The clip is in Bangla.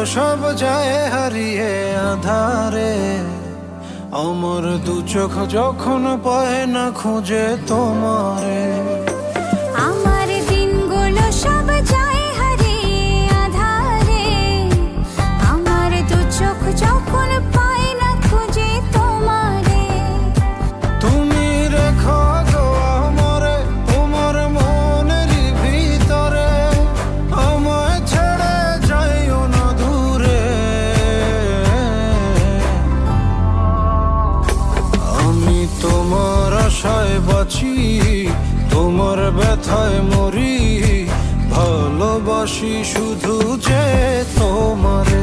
সব যায় হারিয়ে আধারে, আমার দু চোখ যখন পায় না খুঁজে তোমারে। আমার দিনগুলো সব যায় হারিয়ে আঁধারে, আমার দু চোখ যখন পায় না খুঁজে তোমারে। তুমি রেখো গো আমারে তোমার মনের ভিতরে, আমায় ছেড়ে যাইও না দূরে। আমি তোমার আশায় বাঁচি, তোমার ব্যথায় মরি, ভালোবাসি শুধু যে তোমারে।